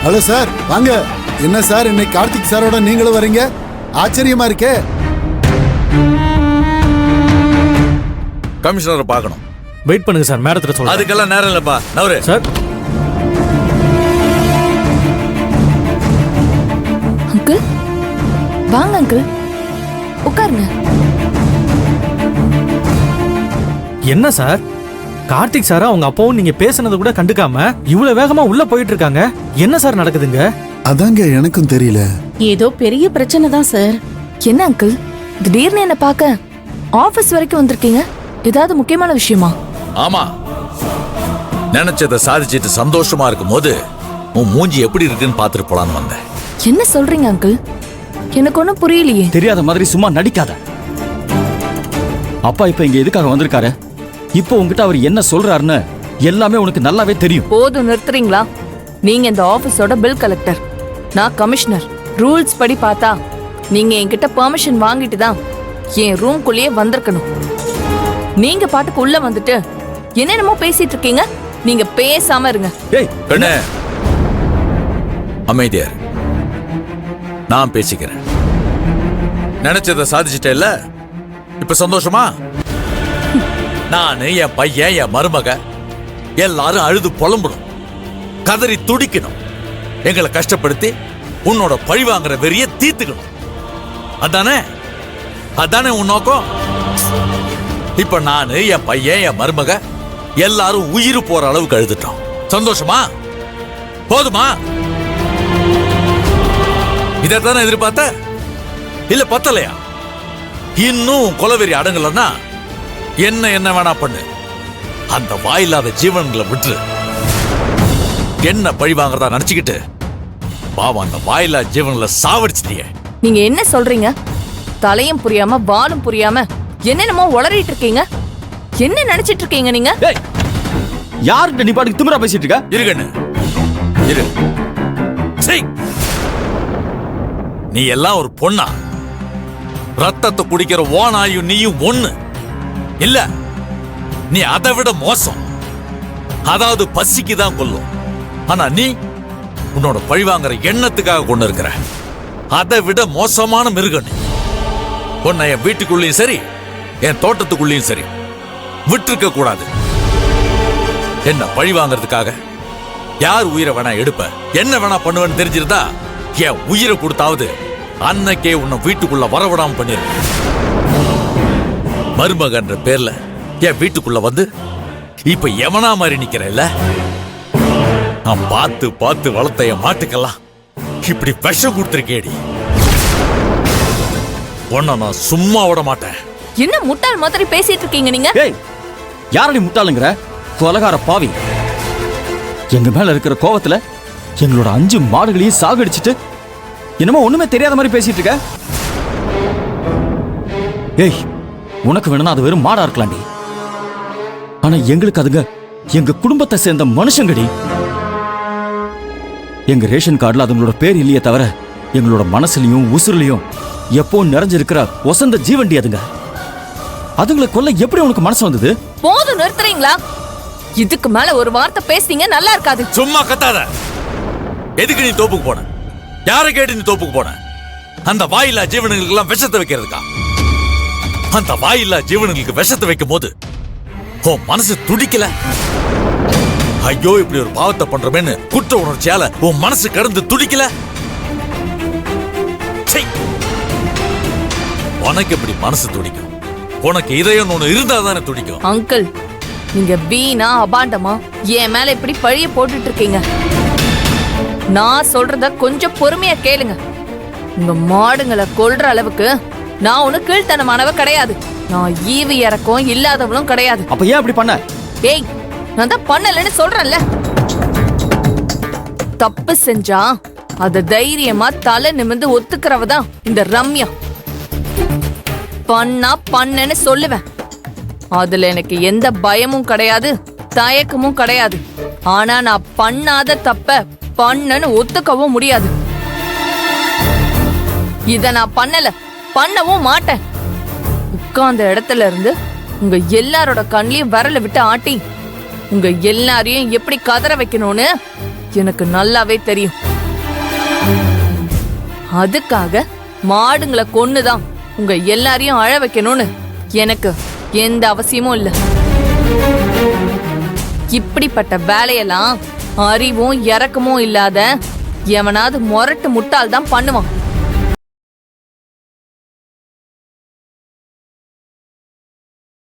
Hello sir, வாங்க. என்ன sir இன்னைக்கு கார்த்திக் சாரோட நீங்களும் வரீங்க? ஆச்சரியமா இருக்கே. கமிஷனரை பார்க்கணும். வெயிட் பண்ணுங்க சார், மேடத்துல சொல்றேன். அதுக்கெல்லாம் நேரம் இல்லப்பா. நவரு சார். அங்கிள் வாங்க அங்கிள், உட்காருங்க. என்ன சார், கார்த்திக் சார் அவங்க அப்பாவும் நீங்க பேசுனது கூட கண்டுக்காம இவ்வளவு வேகமா உள்ள போயிட்டு இருக்காங்க. என்ன சார் நடக்குதுங்க? அதாங்க எனக்கும் தெரியல. ஏதோ பெரிய பிரச்சனை தான் சார். என்ன அங்கிள் திடீர்னு என்ன பார்க்க ஆபீஸ் வரைக்கும் வந்திருக்கீங்க? ஏதாவது முக்கியமான விஷயமா? ஆமா, நினைச்சதை சாதிச்சிட்டு சந்தோஷமா இருக்கும் போது உன் மூஞ்சி எப்படி இருக்குன்னு பாத்துட்டு போலான்னு வந்தேன். என்ன சொல்றீங்க அங்கிள்? எனக்கு ஒன்னும் புரியலையே. தெரியாத மாதிரி சும்மா நடிக்காத. அப்பா இப்ப இங்க எதுக்காக வந்திருக்காரு? இப்போ உங்ககிட்ட அவர் என்ன சொல்றாருன்னு எல்லாமே உனக்கு நல்லாவே தெரியும். போதும், நிறுத்துறீங்களா? நீங்க இந்த ஆபீஸோட பில் கலெக்டர், நான் கமிஷனர். ரூல்ஸ் படி பார்த்தா நீங்க என்கிட்ட பெர்மிஷன் வாங்கிட்டு தான் என் ரூம்குள்ளேயே வந்திருக்கணும். நீங்க பாட்டுக்கு உள்ள வந்துட்டு என்னென்னமோ பேசிட்டு இருக்கீங்க. நீங்க பேசாம இருங்க. ஏய் கண்ணே, அமைதியா இரு. நான் பேசிக்கிறேன். நினைச்சதை சாதிச்சிட்டேல்ல, இப்ப சந்தோஷமா? நானு, என் பையன், என் மருமக எல்லாரும் அழுது புலம்பணும், கதறி துடிக்கணும். எங்களை கஷ்டப்படுத்தி உன்னோட பழி வாங்குற வெறிய தீர்த்துக்கணும். அதானே அதானே உன் நோக்கம்? இப்ப நானு, என் பையன், என் மருமக எல்லாரும் உயிர் போற அளவுக்கு அழுதுட்டோம். சந்தோஷமா? போதுமா? இதைத்தானே எதிர்பார்த்த? இல்ல பத்தலையா? இன்னும் கொலவெறி அடங்கலன்னா என்ன வேணா பண்ணு. அந்த வாயில்லாத ஜீவன்களை விட்டு என்ன பழி வாங்குறதா நினைச்சுக்கிட்டு பாவம் அந்த வாயில்லா ஜீவன்களை சாவடிச்சிட்டியே. நீங்க என்ன சொல்றீங்க? தலையும் புரியாம வாலும் புரியாம என்னென்னமோ உளறிட்டு இருக்கீங்க. என்ன நினைச்சிட்டு இருக்கீங்க நீங்க? ஏய், யார்கிட்ட நீ பாட்டுக்கு திமிரா பேசிட்டு இருக்க? இருக்கண்ணு இரு. நீ எல்லாம் ஒரு பொண்ணா? ரத்தத்தை குடிக்கிற ஓனாயும் நீயும் ஒண்ணு இல்ல. நீ அதை விட மோசம். அதாவது பசிக்கு தான் கொல்லும். ஆனா நீ உன்னோட பழிவாங்கிற எண்ணத்துக்காக கொண்டு இருக்கிற அதை விட மோசமான மிருகம் நீ. உன்னை என் வீட்டுக்குள்ளேயும் சரி, என் தோட்டத்துக்குள்ளேயும் சரி விட்டுருக்க கூடாது. என்ன பழி வாங்கறதுக்காக யார் உயிரை வேணா எடுப்ப, என்ன வேணா பண்ணுவேன்னு தெரிஞ்சிருந்தா என் உயிரை கொடுத்தாவது அன்னைக்கே உன்னை வீட்டுக்குள்ள வரவிடாம பண்ணிருக்க. மருமகன்ற பேர்ல என் வீட்டுக்குள்ள வந்து இப்ப எவனா மாதிரி நிக்கிறேன்ல. நான் பார்த்து பார்த்து வளர்த்த என் மாட்டுக்கெல்லாம் இப்படி விஷம் கொடுத்திருக்கேடி. உன்னை நான் சும்மா விட மாட்டேன். என்ன முட்டாள் மாதிரி பேசிட்டு இருக்கீங்க நீங்க? ஏய், யாரடி முட்டாளுங்கிற? கொலகார பாவி. எங்க மேல இருக்கிற கோவத்துல எங்களோட 5 மாடுகளையும் சாகடிச்சிட்டு என்னமோ ஒண்ணுமே தெரியாத மாதிரி பேசிட்டு இருக்க. ஏய், உனக்கு வேணும்னா அது வெறும் மாடா இருக்கலாம்டி. ஆனா எங்களுக்கு அதுங்க எங்க குடும்பத்தை சேர்ந்த மனுஷங்கடி. எங்க ரேஷன் கார்டுல அதுங்களோட பேர் இல்லையே தவிர எங்களோட மனசுலயும் உசுறுலயும் எப்போ நிறைஞ்சிருக்கிற வசந்த ஜீவண்டி அதுங்க. அதுங்களை கொல்ல எப்படி உனக்கு மனசு வந்தது? போதும், நிறுத்துறீங்களா? இதுக்கு மேல ஒரு வார்த்தை பேசிங்க நல்லா இருக்காது. சும்மா கத்தாத. எதுக்கு நீ தோப்புக்கு போன? யாரை கேட்டு நீ தோப்புக்கு போன? அந்த வாயில்லா ஜீவனுங்களுக்கு எல்லாம் விஷத்தை வைக்கிறதுக்கா? அந்த வாயில்லா ஜீவனுங்களுக்கு விஷத்தை வைக்கும் போது உன் மனசு துடிக்கல? ஐயோ, இப்படி ஒரு பாவத்தை பண்றமேன்னு குற்ற உணர்ச்சியால உன் மனசு கடந்து துடிக்கல? உனக்கு எப்படி மனசு துடிக்கும்? உனக்கு இதயம் ஒண்ணு இருந்தா தானே துடிக்கும். அங்கிள், நீங்க வீணா அபாண்டமா என் மேல இப்படி பழிய போட்டுட்டு இருக்கீங்க. நான் சொல்றத கொஞ்சம் பொறுமையா கேளுங்க. உங்க மாடுங்களை கொல்ற அளவுக்கு நான் ஒண்ணு கீழ்த்தனமானவ கிடையாது. நான் ஈவு இறக்கம் இல்லாதவளும் கிடையாது. அப்ப ஏன் அப்படி பண்ண? ஏய், நான் தான் பண்ணலன்னு சொல்றேன்ல. தப்பு செஞ்சா அத தைரியமா தலை நிமிர்ந்து ஒத்துக்கிறவ தான் இந்த ரம்யா. பண்ணா பண்ணேன்னு சொல்லுவேன். அதுல எனக்கு எந்த பயமும் கிடையாது, தயக்கமும் கிடையாது. ஆனா நான் பண்ணாத தப்ப பண்ணன்னு ஒத்துக்கவும் முடியாது. இத நான் பண்ணல, பண்ணவும் மாட்டேன். உட்கார்ந்த இடத்துல இருந்து உங்க எல்லாரோட கண்ணிலையும் விரல விட்டு ஆட்டி உங்க எல்லாரையும் எப்படி கதற வைக்கணும்னு எனக்கு நல்லாவே தெரியும். அதுக்காக மாடுங்களை கொன்னுதான் உங்க எல்லாரையும் அழ வைக்கணும்னு எனக்கு எந்த அவசியமும் இல்ல. இப்படிப்பட்ட வேலையெல்லாம் அறிவும் இறக்கமும் இல்லாத எவனாவது முரட்டு முட்டாள் தான் பண்ணுவான்.